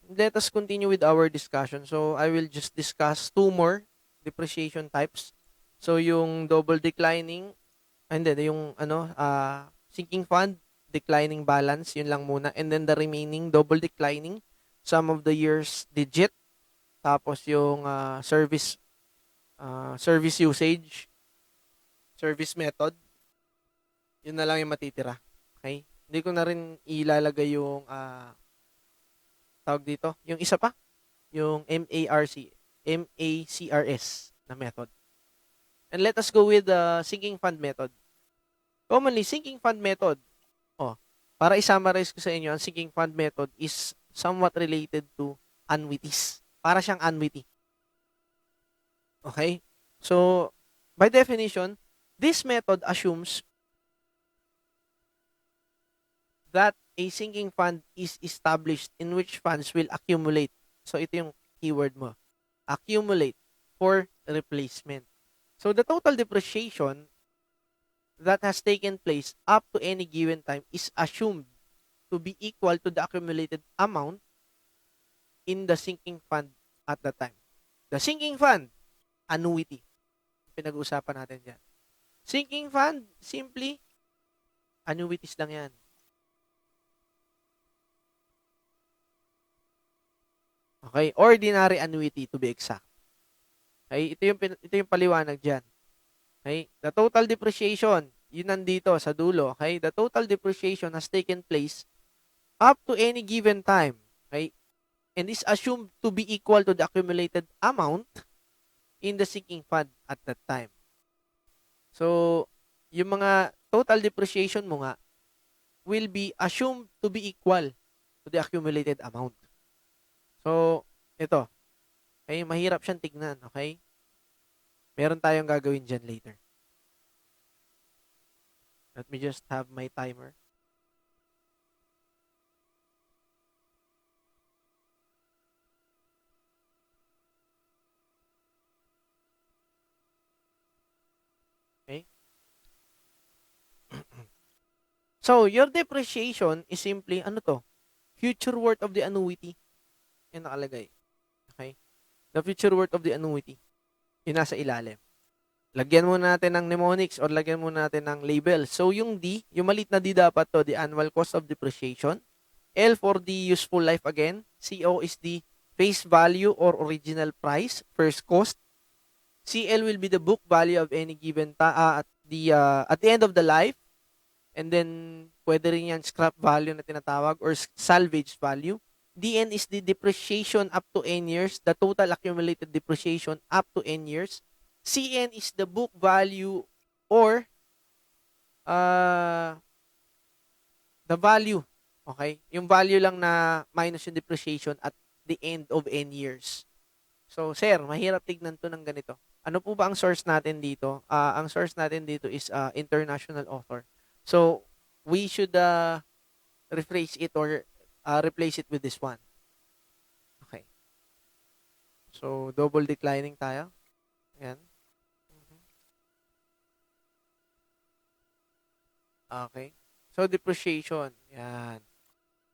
let us continue with our discussion. So, I will just discuss two more depreciation types. So, yung double declining, and then yung sinking fund, declining balance, yun lang muna. And then the remaining double declining, some of the years digit, tapos yung service usage, service method, yun na lang yung matitira. Okay? Hindi ko na rin ilalagay yung tawag dito, yung isa pa, yung MACRS na method. And let us go with the sinking fund method. Commonly, sinking fund method, oh, para i-summarize ko sa inyo, ang sinking fund method is somewhat related to annuities. Para siyang annuity. Okay? So, by definition, this method assumes that a sinking fund is established in which funds will accumulate. So, ito yung keyword mo. Accumulate for replacement. So, the total depreciation that has taken place up to any given time is assumed to be equal to the accumulated amount in the sinking fund at the time. The sinking fund, annuity. Pinag-uusapan natin dyan. Sinking fund, simply, annuities lang yan. Okay? Ordinary annuity to be exact. Okay? Ito yung paliwanag dyan. Okay? The total depreciation, yun nandito sa dulo. Okay? The total depreciation has taken place up to any given time. Okay? And is assumed to be equal to the accumulated amount in the sinking fund at that time. So, yung mga total depreciation mo nga will be assumed to be equal to the accumulated amount. So, ito. Okay, mahirap siyang tignan, okay? Meron tayong gagawin dyan later. Let me just have my timer. Okay? So, your depreciation is simply, ano to? Future worth of the annuity. Yan nakalagay. Okay? The future worth of the annuity. Yung nasa ilalim. Lagyan muna natin ng mnemonics or lagyan muna natin ng label. So, yung D, yung malit na D dapat to, the annual cost of depreciation. L for the useful life again. CO is the face value or original price, first cost. CL will be the book value of any given at the end of the life. And then, pwede rin yan scrap value na tinatawag or salvage value. DN is the depreciation up to N years, the total accumulated depreciation up to N years. CN is the book value or the value. Okay? Yung value lang na minus yung depreciation at the end of N years. So, sir, mahirap tignan to ng ganito. Ano po ba ang source natin dito? Ang source natin dito is international author. So, we should rephrase it or replace it with this one. Okay. So, double declining tayo. Ayan. Okay. So, depreciation. Yan.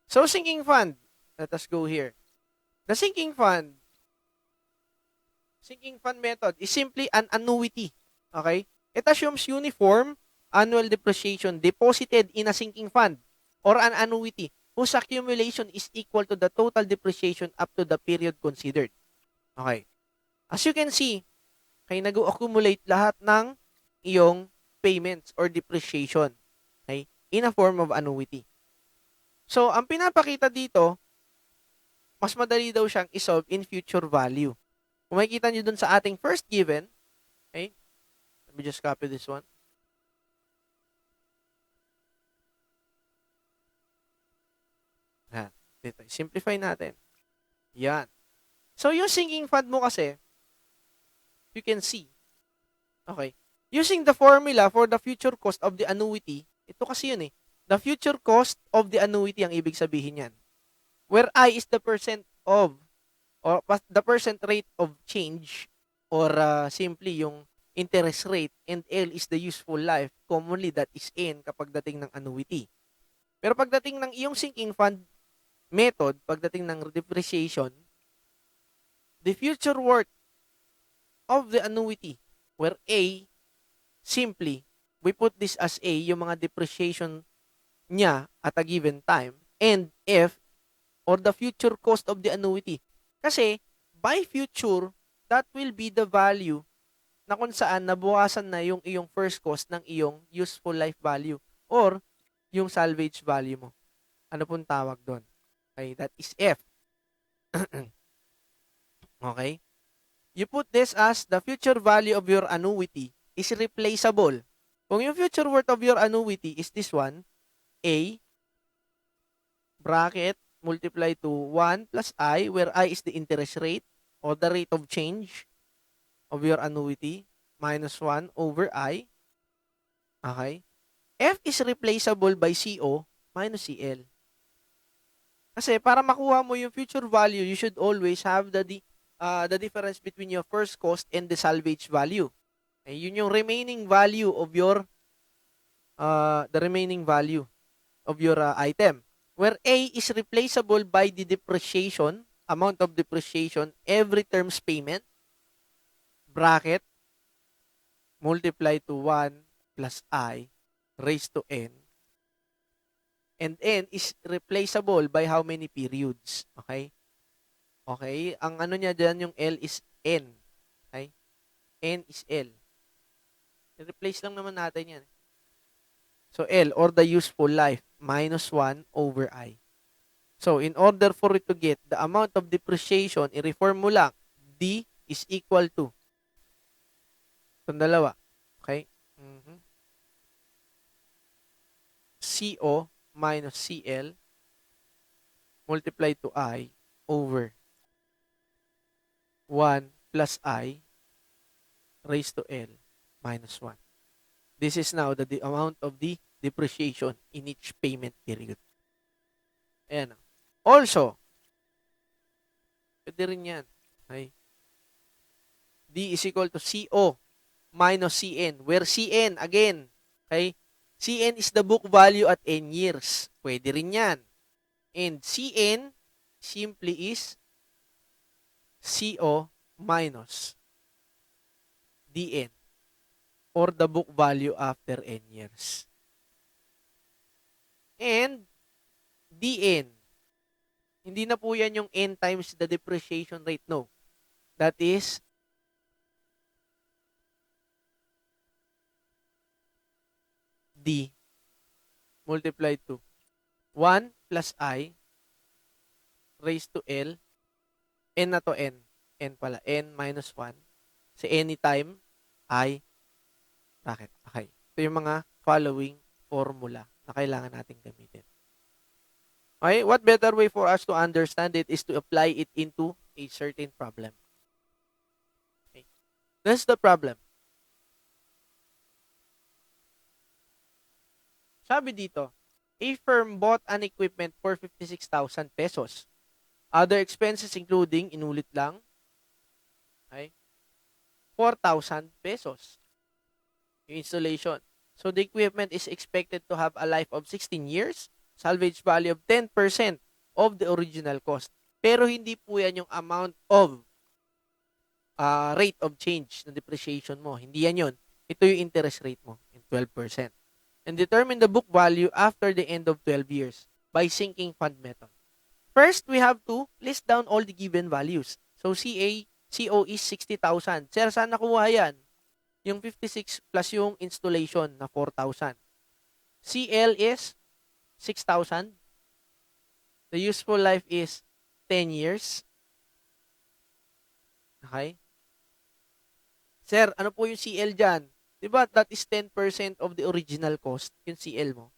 So, sinking fund. Let us go here. The sinking fund method is simply an annuity. Okay? It assumes uniform annual depreciation deposited in a sinking fund or an annuity whose accumulation is equal to the total depreciation up to the period considered. Okay. As you can see, kaya nag-accumulate lahat ng iyong payments or depreciation, okay, in a form of annuity. So, ang pinapakita dito, mas madali daw siyang isolve in future value. Kung makikita nyo dun sa ating first given, okay, let me just copy this one. Yan. Dito, simplify natin. Yan. So, yung sinking fund mo kasi, you can see, okay, using the formula for the future cost of the annuity, ito kasi yun eh, the future cost of the annuity ang ibig sabihin yan. Where I is the percent of, or the percent rate of change, or simply yung interest rate, and L is the useful life, commonly that is N kapag dating ng annuity. Pero pagdating ng iyong sinking fund, method, pagdating ng depreciation, the future worth of the annuity, where A, simply, we put this as A, yung mga depreciation niya at a given time, and F, or the future cost of the annuity. Kasi, by future, that will be the value na kung saan nabukasan na yung iyong first cost ng iyong useful life value or yung salvage value mo. Ano pong tawag doon? Okay, that is F. Okay? You put this as the future value of your annuity is replaceable. Kung yung future worth of your annuity is this one, A, bracket, multiply to 1 plus I, where I is the interest rate or the rate of change of your annuity, minus 1 over I. Okay? F is replaceable by CO minus CL. Kasi para makuha mo yung future value, you should always have the difference between your first cost and the salvage value. Eh, yun yung remaining value of your the remaining value of your item. Where A is replaceable by the depreciation, amount of depreciation every term's payment, bracket, multiply to 1 plus I raised to N. And N is replaceable by how many periods? Okay? Okay? Ang ano niya dyan, yung L is N. Okay? N is L. I-replace lang naman natin yan. So, L, or the useful life, minus 1 over I. So, in order for it to get the amount of depreciation, i-reform mo lang, D is equal to itong dalawa. Okay? CO minus CL multiply to I over 1 plus I raised to L minus 1. This is now the amount of the depreciation in each payment period. Ayan. Also, pwede rin yan. Okay. D is equal to CO minus CN, where CN, again, okay, CN is the book value at N years. Pwede rin yan. And CN simply is CO minus DN, or the book value after N years. And DN, hindi na po yan yung N times the depreciation rate. No. That is D multiplied to 1 plus I raised to L. N na to N. N pala. N minus 1. Sa anytime I bracket. Okay. Ito yung mga following formula na kailangan natin gamitin. Okay? What better way for us to understand it is to apply it into a certain problem. Okay. That's the problem. Sabi dito, a firm bought an equipment for 56,000 pesos. Other expenses including, inulit lang, okay, 4,000 pesos. Yung installation. So, the equipment is expected to have a life of 16 years, salvage value of 10% of the original cost. Pero hindi po yan yung amount of rate of change na depreciation mo. Hindi yan yun. Ito yung interest rate mo, in 12%. And determine the book value after the end of 12 years by sinking fund method. First, we have to list down all the given values. So, CO is 60,000. Sir, saan nakuha yan? Yung 56 plus yung installation na 4,000. CL is 6,000. The useful life is 10 years. Okay? Sir, ano po yung CL dyan? Diba, that is 10% of the original cost, yung CL mo.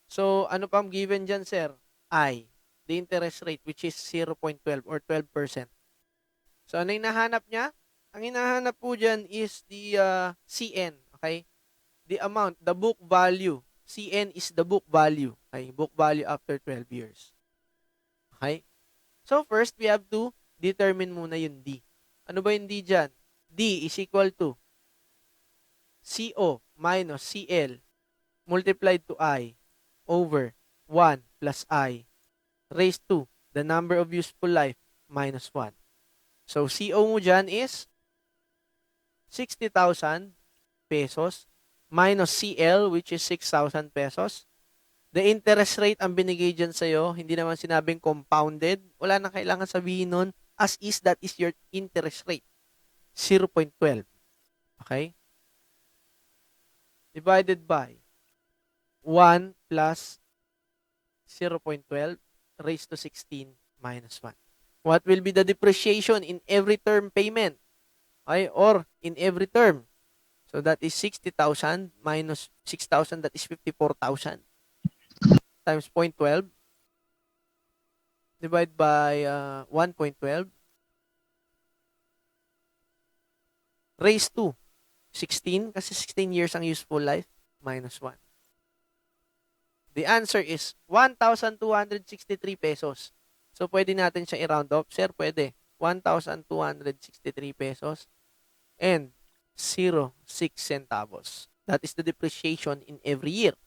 So, ano pang given dyan, sir? I, the interest rate, which is 0.12 or 12%. So, ano yung nahanap niya? Ang hinahanap po dyan is the CN, okay? The amount, the book value. CN is the book value, okay? Book value after 12 years. Okay? So, first, we have to determine muna yung D. Ano ba yung D dyan? D is equal to CO minus CL multiplied to I over 1 plus I raised to the number of useful life minus 1. So, CO mo dyan is 60,000 pesos minus CL, which is 6,000 pesos. The interest rate ang binigay dyan sa'yo, hindi naman sinabing compounded. Wala na kailangan sabihin nun. As is, that is your interest rate. 0.12. Okay? Divided by 1 plus 0.12 raised to 16 minus 1. What will be the depreciation in every term payment? Okay? Or in every term. So that is 60,000 minus 6,000, that is 54,000 times 0.12 divide by 1.12 raised to 16 kasi 16 years ang useful life minus 1. The answer is 1,263 pesos. So, pwede natin siya i-round off. Sir, pwede. 1,263 pesos and 0.06 centavos. That is the depreciation in every year.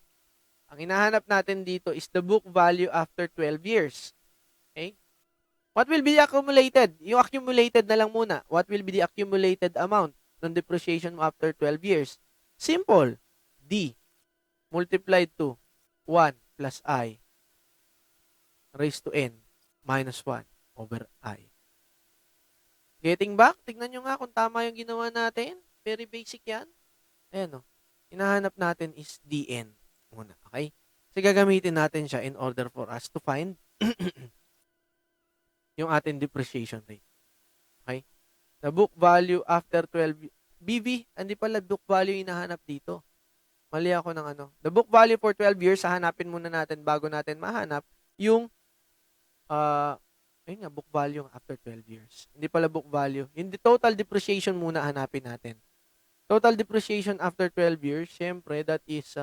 Ang hinahanap natin dito is the book value after 12 years. Okay? What will be the accumulated? Yung accumulated na lang muna. What will be the accumulated amount ng depreciation mo after 12 years? Simple. D multiplied to 1 plus I raised to N minus 1 over I. Getting back? Tignan nyo nga kung tama yung ginawa natin. Very basic yan. Ayan o. Hinahanap natin is DN muna. Okay? Kasi gagamitin natin siya in order for us to find yung ating depreciation rate. Okay? The book value after 12 BV, hindi pala book value hinahanap dito. Mali ako ng ano. The book value for 12 years, hahanapin muna natin bago natin mahanap yung ayun nga, book value after 12 years. Hindi pala book value. Yung total depreciation muna hanapin natin. Total depreciation after 12 years, syempre, that is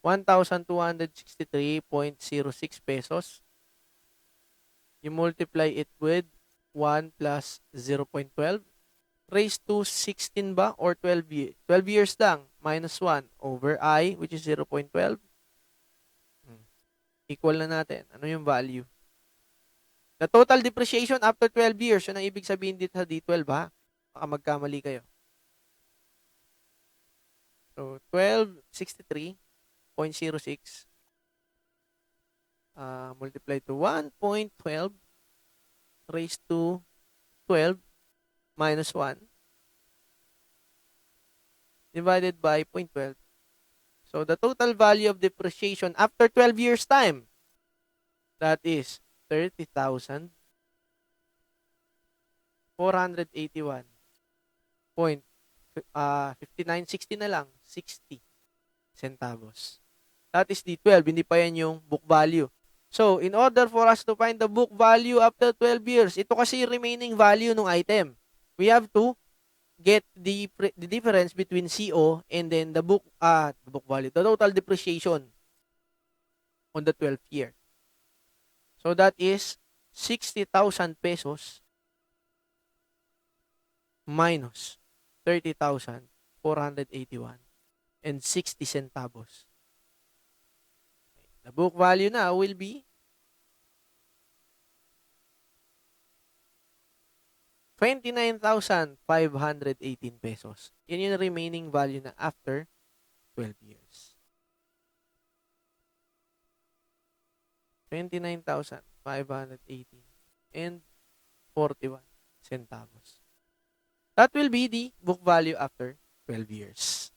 1,263.06 pesos. You multiply it with 1 plus 0.12 raised to 16 ba or 12 years lang minus 1 over I, which is 0.12. Equal na natin. Ano yung value? The total depreciation after 12 years, yun ang ibig sabihin dito sa D12 ha. Baka magkamali kayo. So, 1263.06 multiply to 1.12 raised to 12 minus 1 divided by 0.12. So, the total value of depreciation after 12 years time, that is 30,481.5960 na lang, 60 centavos. That is D12, hindi pa yan yung book value. So, in order for us to find the book value after 12 years, ito kasi yung remaining value ng item. We have to get the difference between CO and then the book value, the total depreciation on the 12th year. So that is 60,000 pesos minus 30,481 and 60 centavos. The book value now will be 29,518 pesos. Yan yung remaining value na after 12 years. 29,518 and 41 centavos. That will be the book value after 12 years.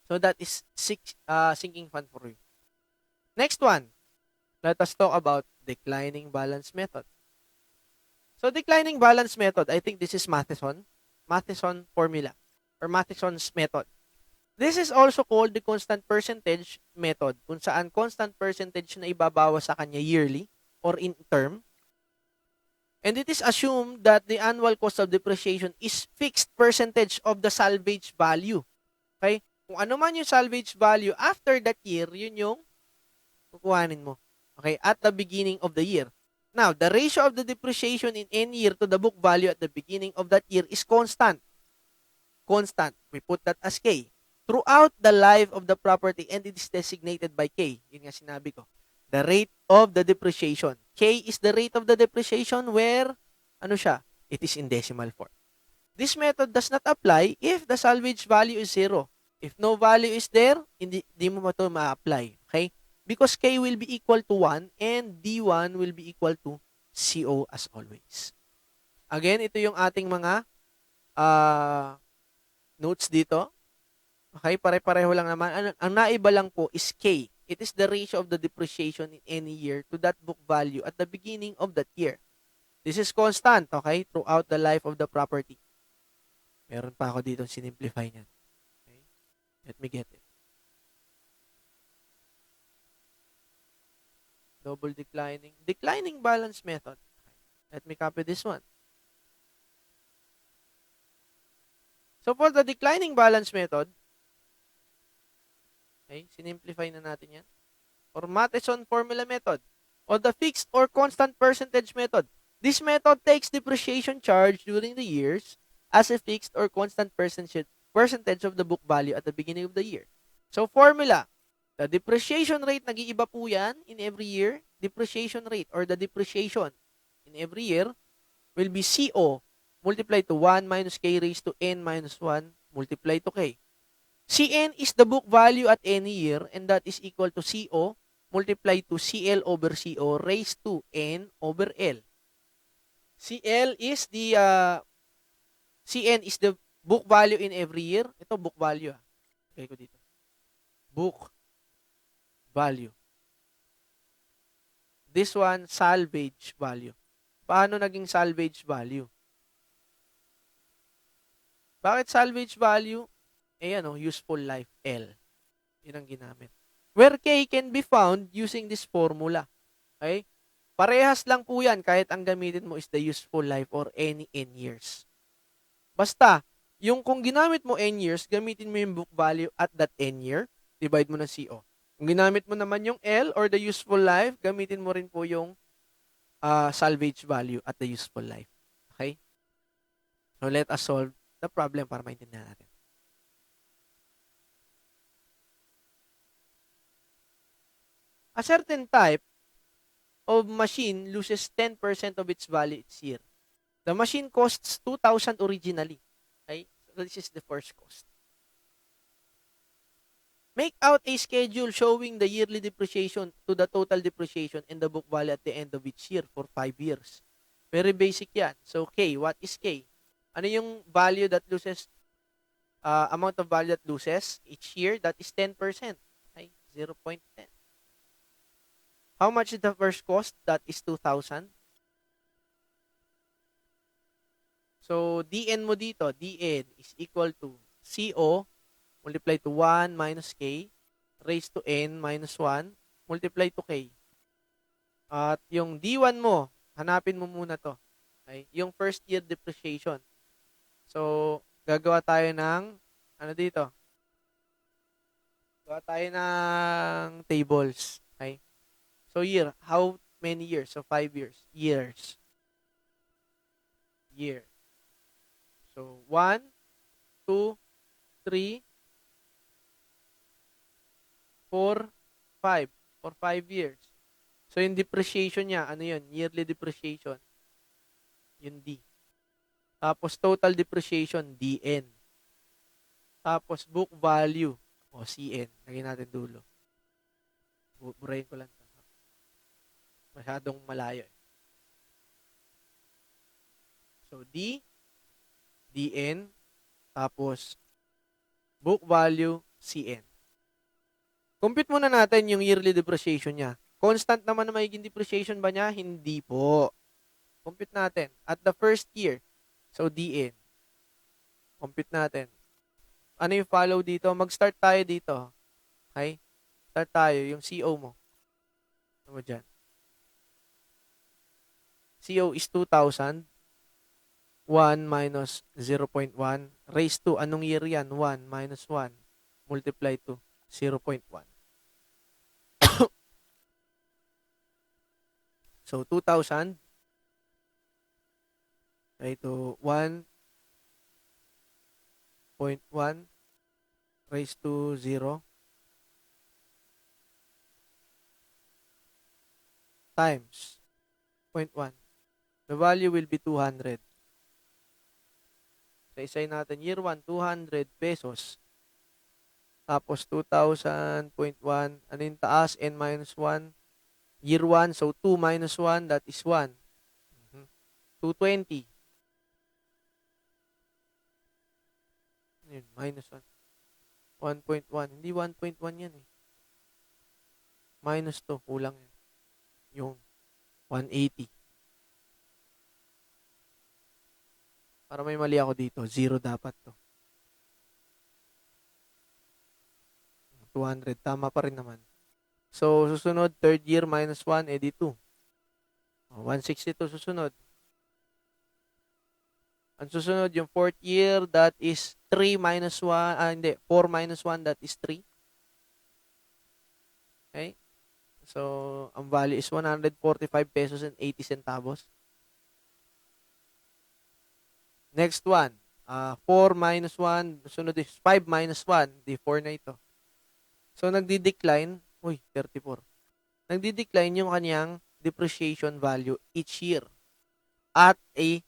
So that is sinking fund for you. Next one, let us talk about declining balance method. So declining balance method, I think this is Matheson formula or Matheson's method. This is also called the constant percentage method, kung saan constant percentage na ibabawas sa kanya yearly or in term. And it is assumed that the annual cost of depreciation is fixed percentage of the salvage value. Okay? Kung ano man yung salvage value after that year, yun yung kukuhanin mo. Okay? At the beginning of the year. Now, the ratio of the depreciation in any year to the book value at the beginning of that year is constant. Constant. We put that as K. Throughout the life of the property and it is designated by K. Yun nga sinabi ko. The rate of the depreciation. K is the rate of the depreciation where, ano siya? It is in decimal form. This method does not apply if the salvage value is 0. If no value is there, hindi mo ito ma-apply. Okay? Because K will be equal to 1 and D1 will be equal to CO as always. Again, ito yung ating mga notes dito. Okay, pare-pareho lang naman. Ang naiba lang po is K. It is the ratio of the depreciation in any year to that book value at the beginning of that year. This is constant, okay, throughout the life of the property. Meron pa ako dito sinimplify niyan. Okay? Let me get it. Double declining. Declining balance method. Okay. Let me copy this one. So for the declining balance method, okay, sinimplify na natin yan. Or Matheson formula method. Or the fixed or constant percentage method. This method takes depreciation charge during the years as a fixed or constant percentage of the book value at the beginning of the year. So formula, the depreciation rate, nag-iiba po yan in every year. Depreciation rate or the depreciation in every year will be CO multiplied to 1 minus K raised to N minus 1 multiplied to K. Cn is the book value at any year and that is equal to CO multiplied to CL over CO raised to N over L. CL is the CN is the book value in every year. Ito book value. Okay ko dito. Book value. This one, salvage value. Paano naging salvage value? Bakit salvage value? Useful life, L. Yun ang ginamit. Where K can be found using this formula. Okay? Parehas lang po yan kahit ang gamitin mo is the useful life or any N years. Basta, kung ginamit mo N years, gamitin mo yung book value at that N year, divide mo ng CO. Kung ginamit mo naman yung L or the useful life, gamitin mo rin po yung salvage value at the useful life. Okay? So, let us solve the problem para maintindihan natin. A certain type of machine loses 10% of its value each year. The machine costs 2,000 originally. Okay? So, this is the first cost. Make out a schedule showing the yearly depreciation to the total depreciation and the book value at the end of each year for 5 years. Very basic yan. So, K. What is K? Ano yung value that loses, amount of value that loses each year? That is 10%. Okay? 0.10. How much is the first cost? That is 2,000. So, DN mo dito, DN is equal to CO multiply to 1 minus K raised to N minus 1 multiply to K. At yung D1 mo, hanapin mo muna to. Okay? Yung first year depreciation. So, gagawa tayo ng, ano dito? Gawa tayo ng tables. Okay? So, year. How many years? So, 5 years. Years. Year. So, 1, 2, 3, 4, 5. For 5 years. So, yung depreciation niya, ano yun? Yearly depreciation. Yung D. Tapos, total depreciation, DN. Tapos, book value, o CN. Lagyan natin dulo. Burahin ko lang. Masyadong malayo. So, D, DN, tapos, book value, CN. Compute muna natin yung yearly depreciation niya. Constant naman na magiging depreciation ba niya? Hindi po. Compute natin. At the first year. So, DN. Compute natin. Ano yung follow dito? Mag-start tayo dito. Okay? Start tayo. Yung CO mo. Ano mo dyan? CO is 2,000. 1 minus 0.1 raised to, anong year yan? 1 minus 1 multiply to 0.1. So, 2,000 to 1.1 raised to 0. times 0.1. The value will be 200. So, isay natin, year 1, 200 pesos. Tapos, 2,000.1. Ano yung taas? N minus 1. Year 1, so 2 minus 1, that is 1. 220. Yun, minus 1. 1.1. Hindi 1.1 yan eh. Minus 2. Kulang yan. Yung 180. Para may mali ako dito. 0 dapat to. 200. Tama pa rin naman. So, susunod, third year minus 1, edi 2. 162 susunod. Ang susunod, yung fourth year, that is 3 minus 1, hindi, 4 minus 1, that is 3. Okay? So, ang value is 145 pesos and 80 centavos. Next one, 4 minus 1, sunod is 5 minus 1, di 4 na ito. So, nagdi-decline, 34. Nagdi-decline yung kanyang depreciation value each year at a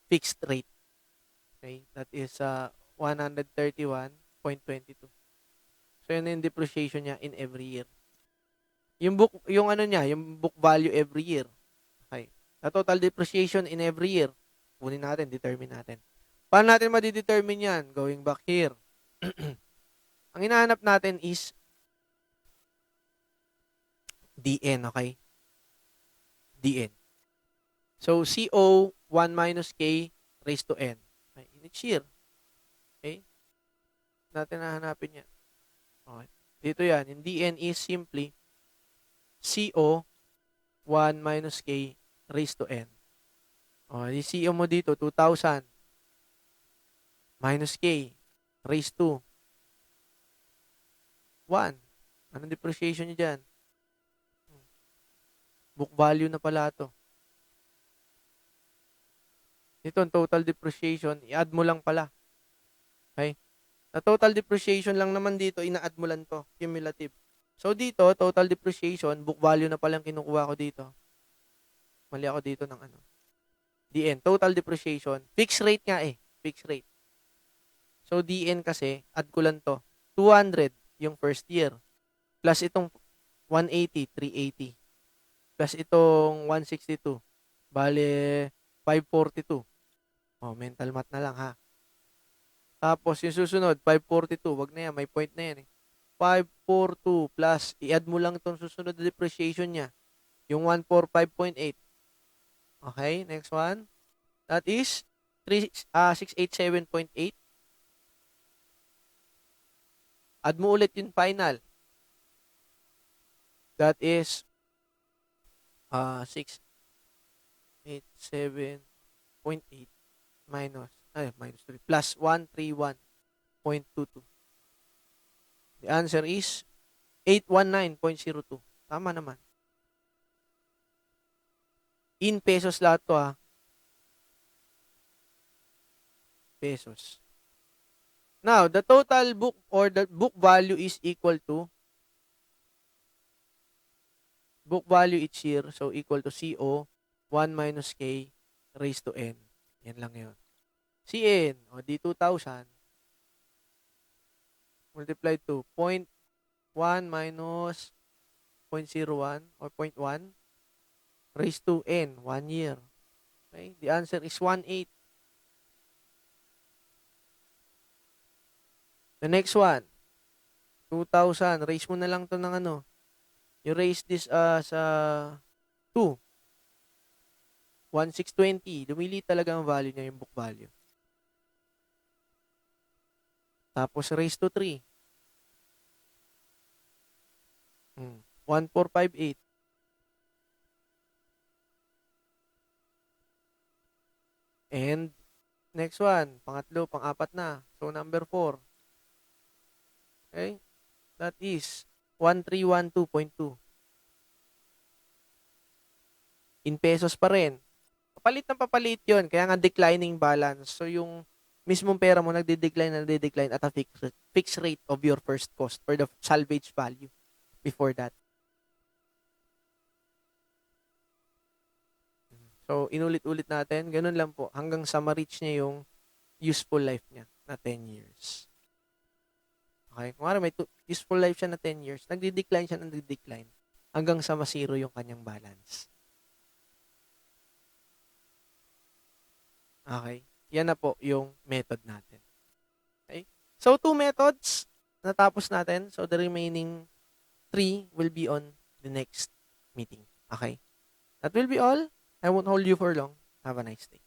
fixed rate. Okay, that is 131.22. So, yun yung depreciation niya in every year. Yung book value every year. Okay. The total depreciation in every year, kunin natin, determine natin. Paano natin ma-determine yan? Going back here. Ang hinahanap natin is DN, okay? DN. So, CO 1 minus K raised to N. Okay. In each year. Okay? Natin nahanapin yan. Okay. Dito yan. Yung DN is simply CO 1 minus K raised to N. Okay. Yung CO mo dito, 2,000 minus K raised to 1. Anong depreciation nyo dyan? Book value na pala ito. Ito, ang total depreciation, i-add mo lang pala. Okay? Na total depreciation lang naman dito, ina-add mo lang to, cumulative. So, dito, total depreciation, book value na pala kinukuha ko dito. Mali ako dito ng ano. DN, total depreciation. Fixed rate nga eh. Fixed rate. So, DN kasi, add ko lang to. 200 yung first year. Plus itong 180, 380. Plus itong 162. Bale, 542. Oh, mental math na lang ha. Tapos yung susunod, 542. Wag na yan, may point na yan eh. 542 plus, i-add mo lang itong susunod na depreciation niya. Yung 145.8. Okay, next one. That is 687.8. Add mo ulit yung final. That is 687.8 minus 3 plus 131.22. The answer is 819.02. Tama naman. In pesos lahat to ha. Pesos. Now, the total book or the book value is equal to book value each year. So, equal to CO 1 minus K raised to N. Yan lang yun. CN, o di 2,000 multiplied to 0.1 minus 0.01 or 0.1 raised to N, 1 year. Okay? The answer is 1/8. The next one, 2,000. Raise mo na lang to ng ano. You raise this as 2. 1,620. Lumili talaga ang value niya, yung book value. Tapos raise to 3. 1,458. And next one, pangatlo, pang-apat na. So number 4. Okay? That is 1,312.2. In pesos pa rin. Papalit ng papalit yun. Kaya nga declining balance. So yung mismong pera mo nagde-decline at a fixed rate of your first cost or the salvage value before that. So, inulit-ulit natin. Ganun lang po. Hanggang sa ma-reach niya yung useful life niya na 10 years. Okay? Kung may useful life siya na 10 years, nagdi-decline siya ng nagdi-decline hanggang sa masiro yung kanyang balance. Okay? Yan na po yung method natin. Okay? So, 2 methods natapos natin. So, the remaining 3 will be on the next meeting. Okay? That will be all. I won't hold you for long. Have a nice day.